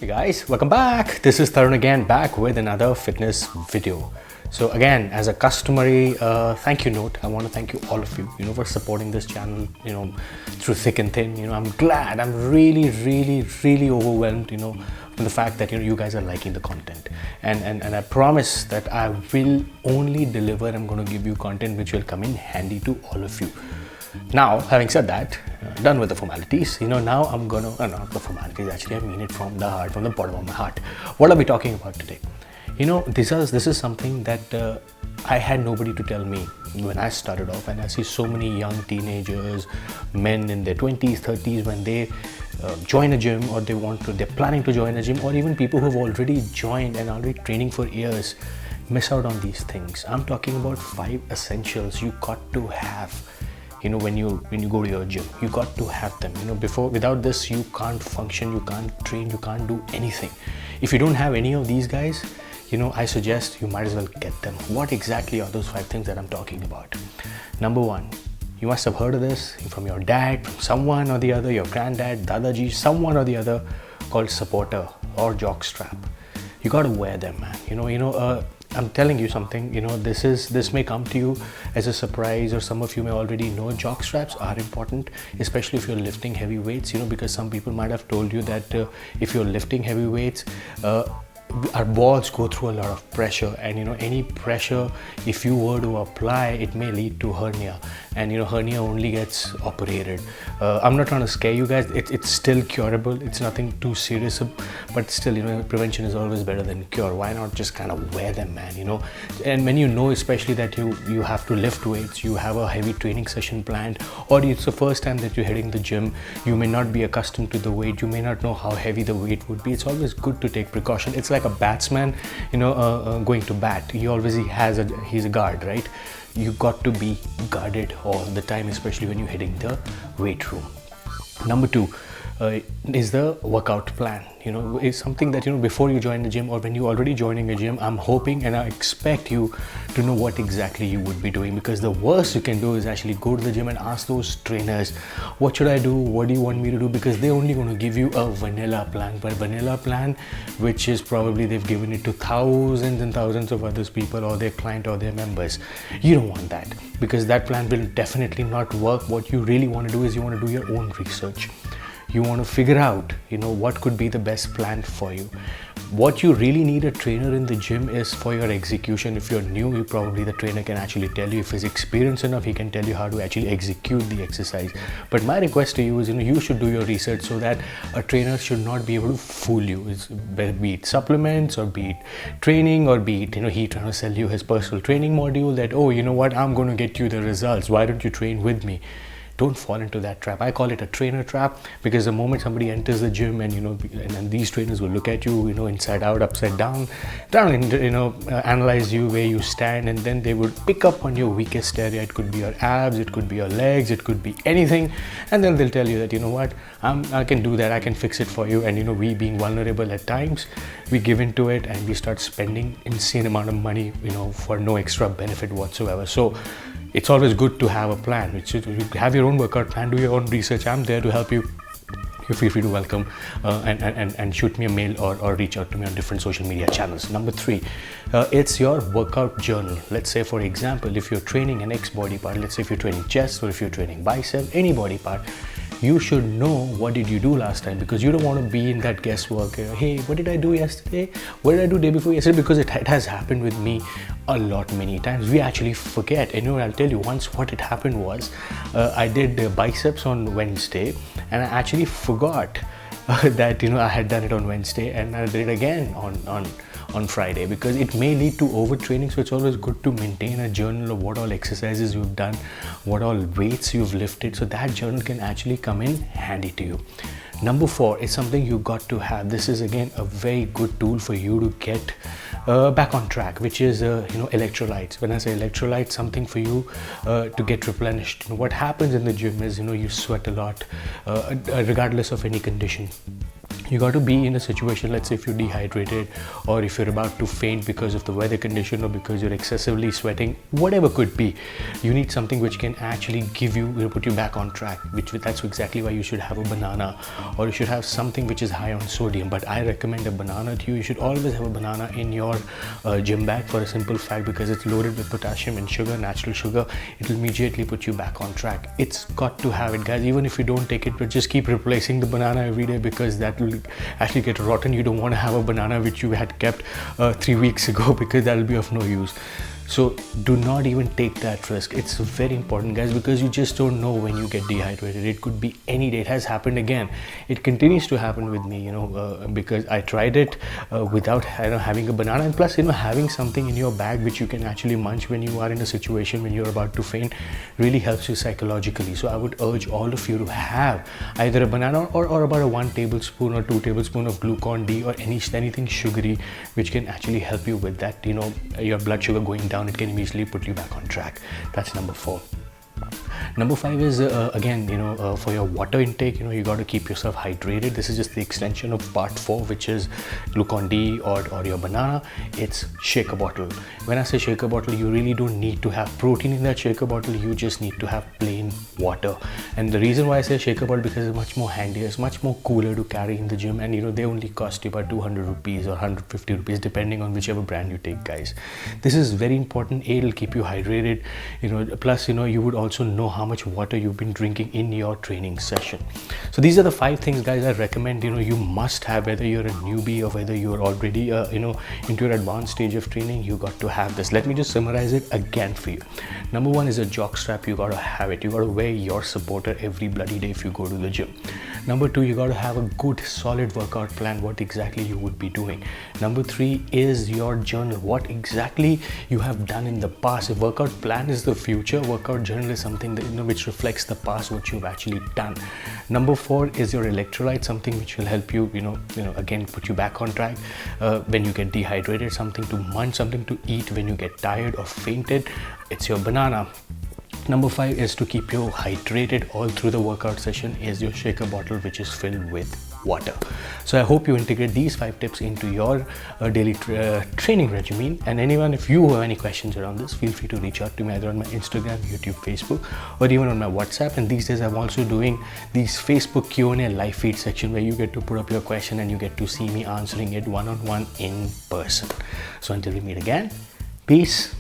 Hey guys, welcome back. This is Tarun again, back with another fitness video. So again, as a customary thank you note, I want to thank you all of you, for supporting this channel, through thick and thin. I'm glad, I'm really overwhelmed, from the fact that, you guys are liking the content. And I promise that I will only deliver, I'm going to give you content which will come in handy to all of you. Now, having said that, done with the formalities, now I'm gonna, not the formalities, actually I mean it from the heart, from the bottom of my heart. What are we talking about today? This is something that I had nobody to tell me when I started off, and I see so many young teenagers, men in their 20s, 30s, when they join a gym, or they're planning to join a gym, or even people who've already joined and already training for years, miss out on these things. I'm talking about 5 essentials you got to have. When you go to your gym, you got to have them. Without this, you can't function, you can't train, you can't do anything. If you don't have any of these guys, I suggest you might as well get them. What exactly are those 5 things that I'm talking about? Number 1, you must have heard of this from your dad, from someone or the other, your granddad, dadaji, someone or the other, called supporter or jock strap. You got to wear them, man. I'm telling you something, this may come to you as a surprise, or some of you may already know jock straps are important, especially if you're lifting heavy weights, because some people might have told you that if you're lifting heavy weights, our balls go through a lot of pressure, and any pressure, if you were to apply, it may lead to hernia, and hernia only gets operated. I'm not trying to scare you guys, it's still curable, it's nothing too serious, but still, prevention is always better than cure. Why not just kind of wear them, man? And when especially that you have to lift weights, you have a heavy training session planned, or it's the first time that you're hitting the gym, you may not be accustomed to the weight, you may not know how heavy the weight would be. It's always good to take precaution. It's like a batsman, going to bat. He's a guard, right? You got to be guarded all the time, especially when you're hitting the weight room. Number 2 is the workout plan. Is something that before you join the gym, or when you're already joining a gym, I'm hoping and I expect you to know what exactly you would be doing, because the worst you can do is actually go to the gym and ask those trainers, what should I do, what do you want me to do, because they're only going to give you a vanilla plan, but vanilla plan which is probably they've given it to thousands and thousands of other people, or their client or their members. You don't want that, because that plan will definitely not work. What you really want to do is you want to do your own research. You want to figure out, what could be the best plan for you. What you really need a trainer in the gym is for your execution. If you're new, the trainer can actually tell you. If he's experienced enough, he can tell you how to actually execute the exercise. But my request to you is, you should do your research, so that a trainer should not be able to fool you. Be it supplements, or be it training, or be it, he trying to sell you his personal training module that, oh, I'm going to get you the results. Why don't you train with me? Don't fall into that trap. I call it a trainer trap, because the moment somebody enters the gym, and and these trainers will look at you, inside out, upside down, analyze you, where you stand, and then they would pick up on your weakest area. It could be your abs, it could be your legs, it could be anything, and then they'll tell you that, what, I can do that, I can fix it for you. And we, being vulnerable at times, we give into it, and we start spending insane amount of money, for no extra benefit whatsoever. So it's always good to have a plan. You have your own workout plan, do your own research. I'm there to help you. You feel free to welcome and shoot me a mail, or reach out to me on different social media channels. Number 3, it's your workout journal. Let's say, for example, if you're training an X body part, let's say if you're training chest, or if you're training bicep, any body part, you should know what did you do last time, because you don't want to be in that guesswork. Hey, what did I do yesterday? What did I do day before yesterday? Because it has happened with me a lot, many times. We actually forget. I'll tell you once what it happened was, I did biceps on Wednesday, and I actually forgot that I had done it on Wednesday, and I did it again on Friday, because it may lead to overtraining. So it's always good to maintain a journal of what all exercises you've done, what all weights you've lifted, so that journal can actually come in handy to you. Number 4 is something you got to have. This is again a very good tool for you to get back on track, which is electrolytes. When I say electrolytes, something for you to get replenished. What happens in the gym is you sweat a lot, regardless of any condition. You got to be in a situation, let's say if you're dehydrated or if you're about to faint because of the weather condition or because you're excessively sweating, whatever could be, you need something which can actually give you, put you back on track, that's exactly why you should have a banana, or you should have something which is high on sodium. But I recommend a banana to you. You should always have a banana in your gym bag for a simple fact, because it's loaded with potassium and sugar, natural sugar. It will immediately put you back on track. It's got to have it, guys. Even if you don't take it, but just keep replacing the banana every day, because that will actually get rotten. You don't want to have a banana which you had kept 3 weeks ago, because that will be of no use. So do not even take that risk. It's very important, guys, because you just don't know when you get dehydrated. It could be any day. It has happened again. It continues to happen with me, because I tried it without having a banana, and plus having something in your bag which you can actually munch when you are in a situation when you're about to faint really helps you psychologically. So I would urge all of you to have either a banana or about a 1 tablespoon or 2 tablespoon of Glucon-D or anything sugary which can actually help you with that, your blood sugar going down. It can immediately put you back on track. That's number 4. Number 5 is again, for your water intake, you got to keep yourself hydrated. This is just the extension of part 4, which is Glucon-D or your banana. It's shaker bottle. When I say shaker bottle, you really don't need to have protein in that shaker bottle. You just need to have plain water. And the reason why I say shaker bottle, because it's much more handier, it's much more cooler to carry in the gym, and they only cost you about 200 rupees or 150 rupees depending on whichever brand you take, guys. This is very important. It'll keep you hydrated, plus you would also know how much water you've been drinking in your training session. So these are the 5 things, guys, I recommend you must have, whether you're a newbie or whether you're already into your advanced stage of training. You got to have this. Let me just summarize it again for you. Number 1 is a jock strap. You got to have it. You got to wear your supporter every bloody day if you go to the gym. Number 2, you got to have a good solid workout plan, what exactly you would be doing. Number 3 is your journal, what exactly you have done in the past. A workout plan is the future. Workout journal is something that which reflects the past, what you've actually done. Number 4 is your electrolyte, something which will help you again put you back on track when you get dehydrated, something to munch, something to eat when you get tired or fainted. It's your banana. Number 5 is to keep you hydrated all through the workout session, is your shaker bottle, which is filled with water. So I hope you integrate these 5 tips into your daily training regimen. And anyone, if you have any questions around this, feel free to reach out to me either on my Instagram, YouTube, Facebook, or even on my WhatsApp. And these days I'm also doing these Facebook Q&A live feed section where you get to put up your question and you get to see me answering it one-on-one in person. So until we meet again, peace.